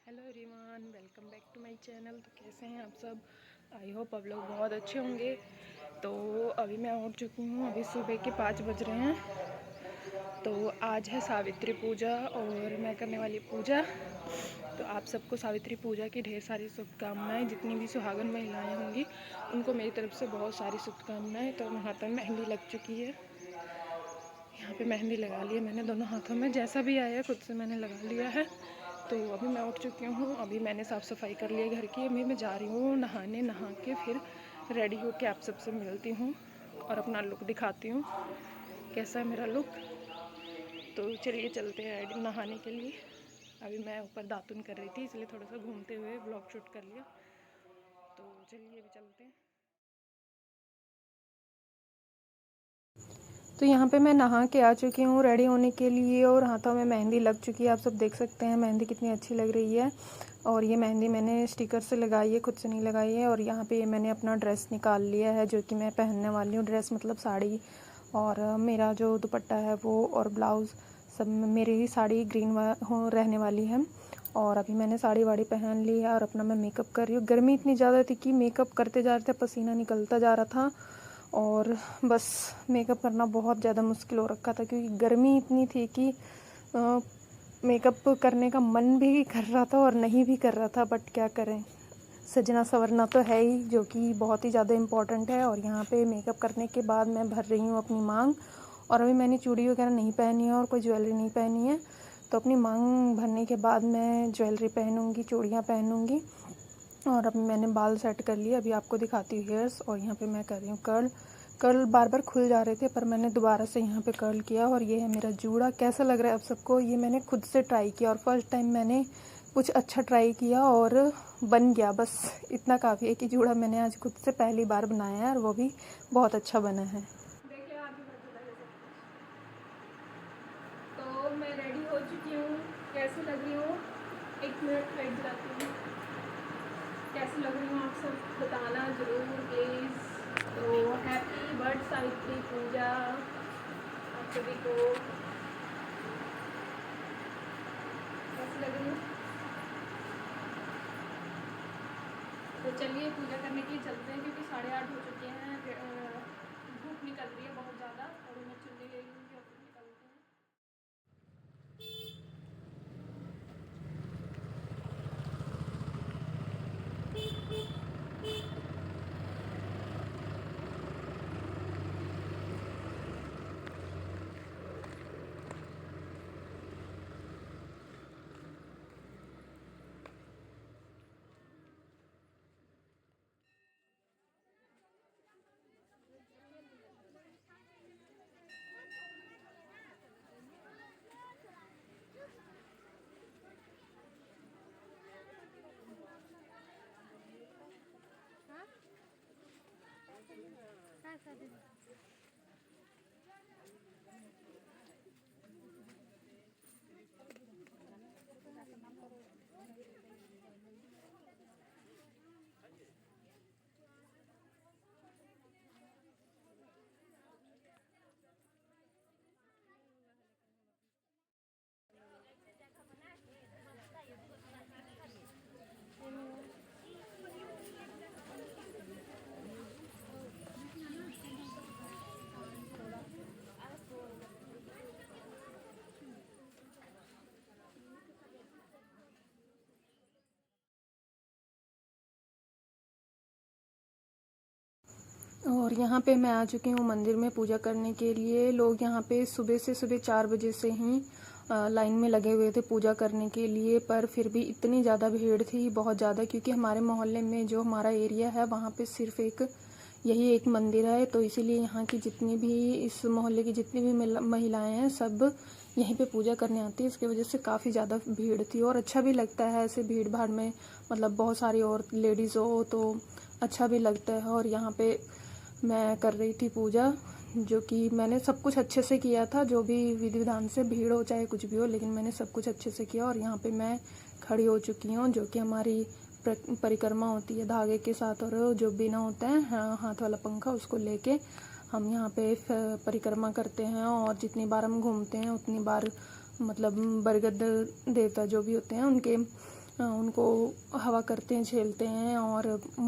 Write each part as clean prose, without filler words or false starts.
Hello everyone, welcome back to my channel. तो कैसे हैं आप सब? आई होप आप लोग बहुत अच्छे होंगे। तो अभी मैं उठ चुकी हूँ, अभी सुबह के 5 बज रहे हैं। तो आज है सावित्री पूजा और मैं करने वाली पूजा। तो आप सबको सावित्री पूजा की ढेर सारी शुभकामनाएं। जितनी भी सुहागन महिलाएं होंगी उनको मेरी तरफ से बहुत सारी शुभकामनाएं। तो हाथों में मेहंदी लग चुकी है, यहाँ पे मेहंदी लगा ली है मैंने दोनों हाथों में। जैसा भी आया खुद से मैंने लगा लिया है। तो अभी मैं उठ चुकी हूँ, अभी मैंने साफ़ सफाई कर ली है घर की। अभी मैं जा रही हूँ नहाने, नहा के फिर रेडी होके आप सबसे मिलती हूँ और अपना लुक दिखाती हूँ कैसा है मेरा लुक। तो चलिए चलते हैं नहाने के लिए। अभी मैं ऊपर दातुन कर रही थी इसलिए थोड़ा सा घूमते हुए ब्लॉग शूट कर लिया। तो चलिए अभी चलते हैं। तो यहाँ पे मैं नहा के आ चुकी हूँ रेडी होने के लिए और हाथों में मेहंदी लग चुकी है। आप सब देख सकते हैं मेहंदी कितनी अच्छी लग रही है। और ये मेहंदी मैंने स्टिकर से लगाई है, खुद से नहीं लगाई है। और यहाँ पे मैंने अपना ड्रेस निकाल लिया है जो कि मैं पहनने वाली हूँ। ड्रेस मतलब साड़ी, और मेरा जो दुपट्टा है वो और ब्लाउज़ सब मेरी साड़ी ग्रीन रहने वाली है। और अभी मैंने साड़ी वाड़ी पहन ली है और अपना मैं मेकअप कर रही हूँ। गर्मी इतनी ज़्यादा थी कि मेकअप करते जा रहे थे, पसीना निकलता जा रहा था और बस मेकअप करना बहुत ज़्यादा मुश्किल हो रखा था क्योंकि गर्मी इतनी थी कि मेकअप करने का मन भी कर रहा था और नहीं भी कर रहा था। बट क्या करें, सजना संवरना तो है ही, जो कि बहुत ही ज़्यादा इम्पॉर्टेंट है। और यहाँ पे मेकअप करने के बाद मैं भर रही हूँ अपनी मांग। और अभी मैंने चूड़ी वगैरह नहीं पहनी है और कोई ज्वेलरी नहीं पहनी है। तो अपनी मांग भरने के बाद मैं ज्वेलरी पहनूँगी, चूड़ियाँ पहनूँगी। और अभी मैंने बाल सेट कर लिए, अभी आपको दिखाती हूँ हेयर्स। और यहाँ पे मैं कर रही हूँ कर्ल बार बार खुल जा रहे थे पर मैंने दोबारा से यहाँ पे कर्ल किया। और ये है मेरा जूड़ा। कैसा लग रहा है आप सबको? ये मैंने खुद से ट्राई किया और फर्स्ट टाइम मैंने कुछ अच्छा ट्राई किया और बन गया। बस इतना काफ़ी है कि जूड़ा मैंने आज खुद से पहली बार बनाया है और वो भी बहुत अच्छा बना है। देखिए आप भी तो मैं रेडी हो चुकी हूँ। कैसी लग रही हूँ? 1 मिनट वेट जाती हूँ। कैसी लग रही हूँ आप सब बताना ज़रूर प्लीज़। तो हैप्पी बर्थ सावित्री पूजा आप सभी को। कैसी लग रही हूँ? तो चलिए पूजा करने के लिए चलते हैं क्योंकि 8:30 हो चुके हैं। धूप निकल रही है बहुत ज़्यादा और मैं चुन्नी ले लूँगी और फिर निकलते हैं। और यहाँ पे मैं आ चुकी हूँ मंदिर में पूजा करने के लिए। लोग यहाँ पे सुबह 4 बजे से ही लाइन में लगे हुए थे पूजा करने के लिए। पर फिर भी इतनी ज़्यादा भीड़ थी, बहुत ज़्यादा, क्योंकि हमारे मोहल्ले में जो हमारा एरिया है वहाँ पे सिर्फ यही एक मंदिर है। तो इसीलिए यहाँ की जितनी भी, इस मोहल्ले की जितनी भी महिलाएं हैं सब यहीं पे पूजा करने आती है। इसकी वजह से काफ़ी ज़्यादा भीड़ थी और अच्छा भी लगता है ऐसे भीड़ भाड़ में, मतलब बहुत सारी और लेडीज़ हो तो अच्छा भी लगता है। और यहाँ पे मैं कर रही थी पूजा, जो कि मैंने सब कुछ अच्छे से किया था, जो भी विधि विधान से, भीड़ हो चाहे कुछ भी हो, लेकिन मैंने सब कुछ अच्छे से किया। और यहाँ पे मैं खड़ी हो चुकी हूँ, जो कि हमारी परिक्रमा होती है धागे के साथ, और जो बिना होता है हाथ वाला पंखा, उसको लेके हम यहाँ पे परिक्रमा करते हैं। और जितनी बार हम घूमते हैं उतनी बार, मतलब बरगद देवता जो भी होते हैं उनके उनको हवा करते हैं, झेलते हैं और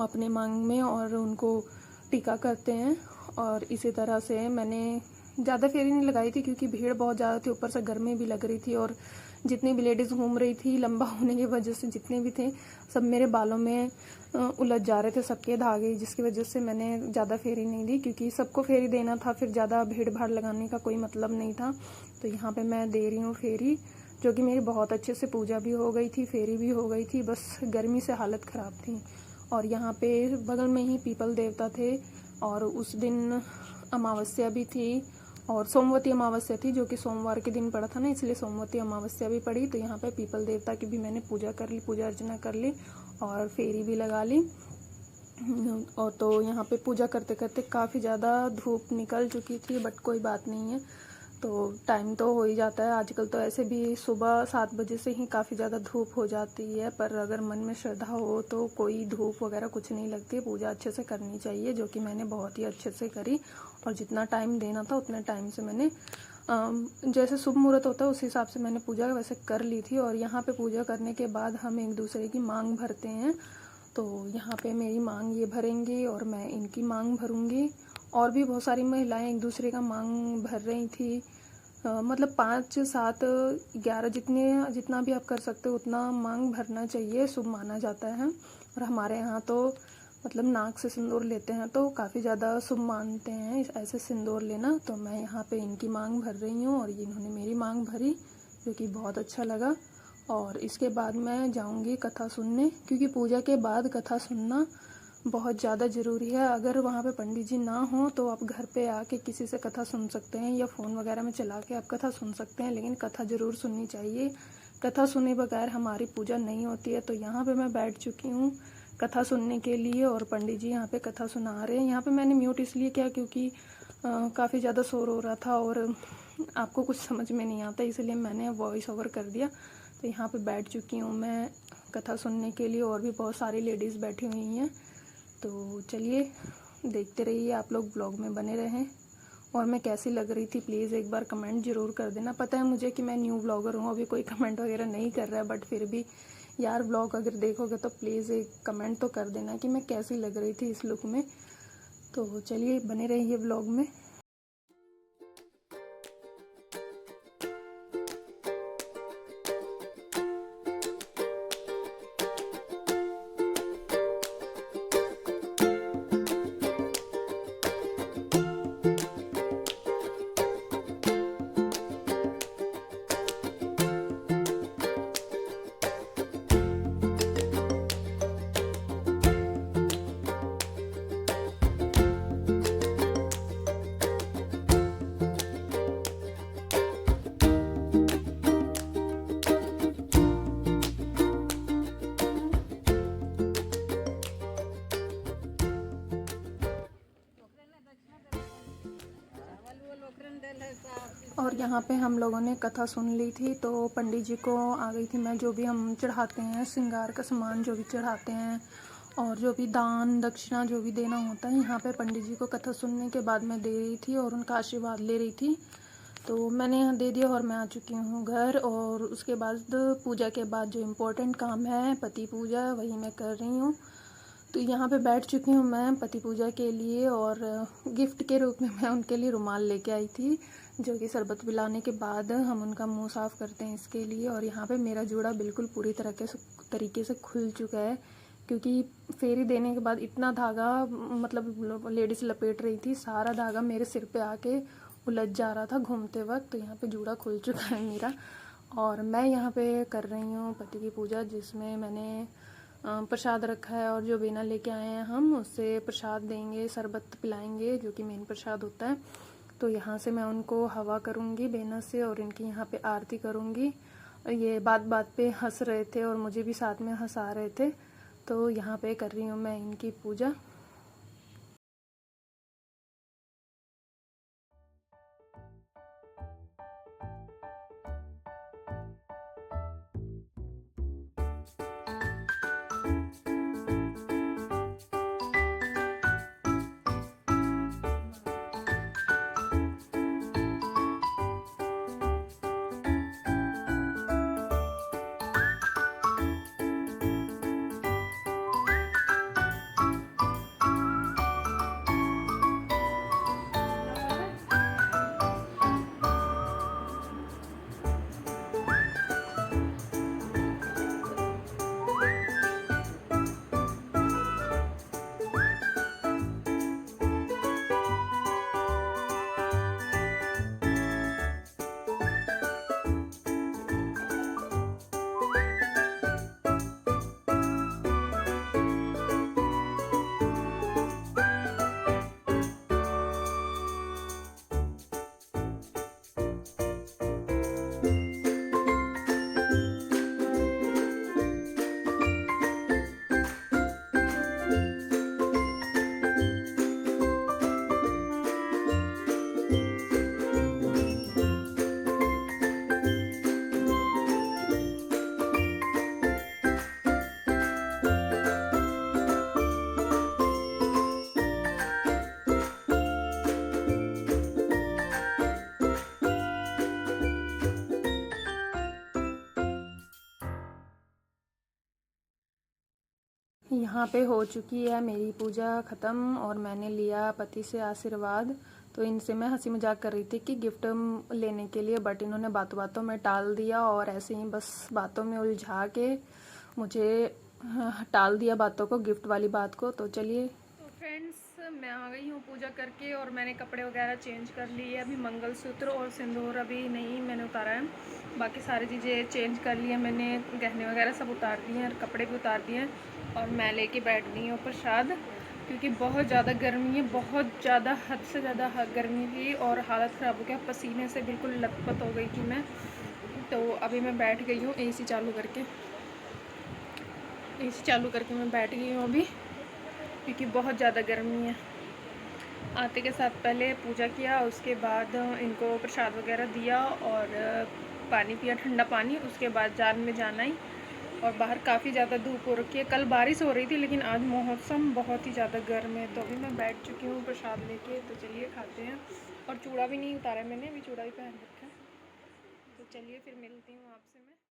अपने मांग में और उनको टीका करते हैं। और इसी तरह से मैंने ज़्यादा फेरी नहीं लगाई थी क्योंकि भीड़ बहुत ज़्यादा थी, ऊपर से गर्मी भी लग रही थी और जितनी भी लेडीज़ घूम रही थी, लंबा होने की वजह से जितने भी थे सब मेरे बालों में उलझ जा रहे थे सबके धागे, जिसकी वजह से मैंने ज़्यादा फेरी नहीं दी क्योंकि सबको फेरी देना था, फिर ज़्यादा भीड़ भाड़ लगाने का कोई मतलब नहीं था। तो यहाँ पे मैं दे रही हूँ फेरी, जो कि मेरी बहुत अच्छे से पूजा भी हो गई थी, फेरी भी हो गई थी, बस गर्मी से हालत ख़राब थी। और यहाँ पे बगल में ही पीपल देवता थे और उस दिन अमावस्या भी थी और सोमवती अमावस्या थी, जो कि सोमवार के दिन पड़ा था ना, इसलिए सोमवती अमावस्या भी पड़ी। तो यहाँ पे पीपल देवता की भी मैंने पूजा कर ली, पूजा अर्चना कर ली और फेरी भी लगा ली। और तो यहाँ पे पूजा करते करते काफ़ी ज़्यादा धूप निकल चुकी थी, बट कोई बात नहीं है, तो टाइम तो हो ही जाता है। आजकल तो ऐसे भी सुबह 7 बजे से ही काफ़ी ज़्यादा धूप हो जाती है, पर अगर मन में श्रद्धा हो तो कोई धूप वगैरह कुछ नहीं लगती, पूजा अच्छे से करनी चाहिए, जो कि मैंने बहुत ही अच्छे से करी। और जितना टाइम देना था उतने टाइम से मैंने जैसे शुभ मुहूर्त होता है उस हिसाब से मैंने पूजा वैसे कर ली थी। और यहाँ पे पूजा करने के बाद हम एक दूसरे की मांग भरते हैं, तो यहाँ पे मेरी मांग ये भरेंगे और मैं इनकी मांग भरूंगी। और भी बहुत सारी महिलाएं एक दूसरे का मांग भर रही थी, मतलब 5, 7, 11 जितना भी आप कर सकते हो उतना मांग भरना चाहिए, शुभ माना जाता है। और हमारे यहाँ तो मतलब नाक से सिंदूर लेते हैं तो काफ़ी ज़्यादा शुभ मानते हैं ऐसे सिंदूर लेना। तो मैं यहाँ पे इनकी मांग भर रही हूँ और इन्होंने मेरी मांग भरी, जो कि बहुत अच्छा लगा। और इसके बाद मैं जाऊँगी कथा सुनने, क्योंकि पूजा के बाद कथा सुनना बहुत ज़्यादा ज़रूरी है। अगर वहाँ पे पंडित जी ना हो तो आप घर पे आके किसी से कथा सुन सकते हैं या फ़ोन वगैरह में चला के आप कथा सुन सकते हैं, लेकिन कथा ज़रूर सुननी चाहिए। कथा सुने बगैर हमारी पूजा नहीं होती है। तो यहाँ पे मैं बैठ चुकी हूँ कथा सुनने के लिए और पंडित जी यहाँ पे कथा सुना रहे हैं। यहाँ पे मैंने म्यूट इसलिए किया क्योंकि काफ़ी ज़्यादा शोर हो रहा था और आपको कुछ समझ में नहीं आता, इसलिए मैंने वॉइस ओवर कर दिया। तो यहाँ पे बैठ चुकी हूँ मैं कथा सुनने के लिए, और भी बहुत सारी लेडीज़ बैठी हुई हैं। तो चलिए देखते रहिए, आप लोग ब्लॉग में बने रहें। और मैं कैसी लग रही थी प्लीज़ एक बार कमेंट ज़रूर कर देना। पता है मुझे कि मैं न्यू ब्लॉगर हूँ, अभी कोई कमेंट वगैरह नहीं कर रहा है, बट फिर भी यार ब्लॉग अगर देखोगे तो प्लीज़ एक कमेंट तो कर देना कि मैं कैसी लग रही थी इस लुक में। तो चलिए बने रहिए ब्लॉग में। और यहाँ पे हम लोगों ने कथा सुन ली थी, तो पंडित जी को आ गई थी मैं, जो भी हम चढ़ाते हैं श्रृंगार का सामान जो भी चढ़ाते हैं और जो भी दान दक्षिणा जो भी देना होता है, यहाँ पे पंडित जी को कथा सुनने के बाद मैं दे रही थी और उनका आशीर्वाद ले रही थी। तो मैंने यहाँ दे दिया और मैं आ चुकी हूँ घर। और उसके बाद पूजा के बाद जो इम्पोर्टेंट काम है पति पूजा, वही मैं कर रही हूँ। तो यहाँ पे बैठ चुकी हूँ मैं पति पूजा के लिए, और गिफ्ट के रूप में मैं उनके लिए रुमाल लेके आई थी, जो कि शरबत पिलाने के बाद हम उनका मुंह साफ़ करते हैं इसके लिए। और यहाँ पे मेरा जूड़ा बिल्कुल पूरी तरीके से खुल चुका है, क्योंकि फेरी देने के बाद इतना धागा मतलब लेडीज़ लपेट रही थी, सारा धागा मेरे सिर पे आके उलझ जा रहा था घूमते वक्त। तो यहाँ पे जूड़ा खुल चुका है मेरा। और मैं यहाँ पे कर रही हूँ पति की पूजा, जिसमें मैंने प्रसाद रखा है, और जो बेना लेके आए हैं हम उससे प्रसाद देंगे, शरबत पिलाएंगे, जो कि मेन प्रसाद होता है। तो यहाँ से मैं उनको हवा करूँगी बेना से और इनकी यहाँ पे आरती करूँगी। और ये बात बात पे हंस रहे थे और मुझे भी साथ में हंसा रहे थे। तो यहाँ पे कर रही हूँ मैं इनकी पूजा। यहाँ पे हो चुकी है मेरी पूजा ख़त्म और मैंने लिया पति से आशीर्वाद। तो इनसे मैं हंसी मजाक कर रही थी कि गिफ्ट लेने के लिए, बट इन्होंने बातों बातों में टाल दिया और ऐसे ही बस बातों में उलझा के मुझे टाल दिया बातों को, गिफ्ट वाली बात को। तो चलिए, तो फ्रेंड्स मैं आ गई हूँ पूजा करके और मैंने कपड़े वगैरह चेंज कर लिए। अभी मंगलसूत्र और सिंदूर अभी नहीं मैंने उतारा है, बाकी सारी चीज़ें चेंज कर ली है मैंने, गहने वगैरह सब उतार दिए हैं, कपड़े भी उतार दिए हैं। और मैं लेके बैठ गई हूँ प्रसाद, क्योंकि बहुत ज़्यादा गर्मी है, बहुत ज़्यादा, हद से ज़्यादा गर्मी थी और हालत ख़राब हो गया, पसीने से बिल्कुल लथपथ हो गई थी मैं। तो अभी मैं बैठ गई हूँ एसी चालू करके मैं बैठ गई हूँ अभी, क्योंकि बहुत ज़्यादा गर्मी है। आते के साथ पहले पूजा किया, उसके बाद इनको प्रसाद वगैरह दिया और पानी पिया, ठंडा पानी। उसके बाद जान में जाना ही, और बाहर काफ़ी ज़्यादा धूप हो रखी है। कल बारिश हो रही थी लेकिन आज मौसम बहुत ही ज़्यादा गर्म है। तो अभी मैं बैठ चुकी हूँ प्रसाद लेके, तो चलिए खाते हैं। और चूड़ा भी नहीं उतारा मैंने, अभी चूड़ा भी पहन रखा है। तो चलिए फिर मिलती हूँ आपसे मैं।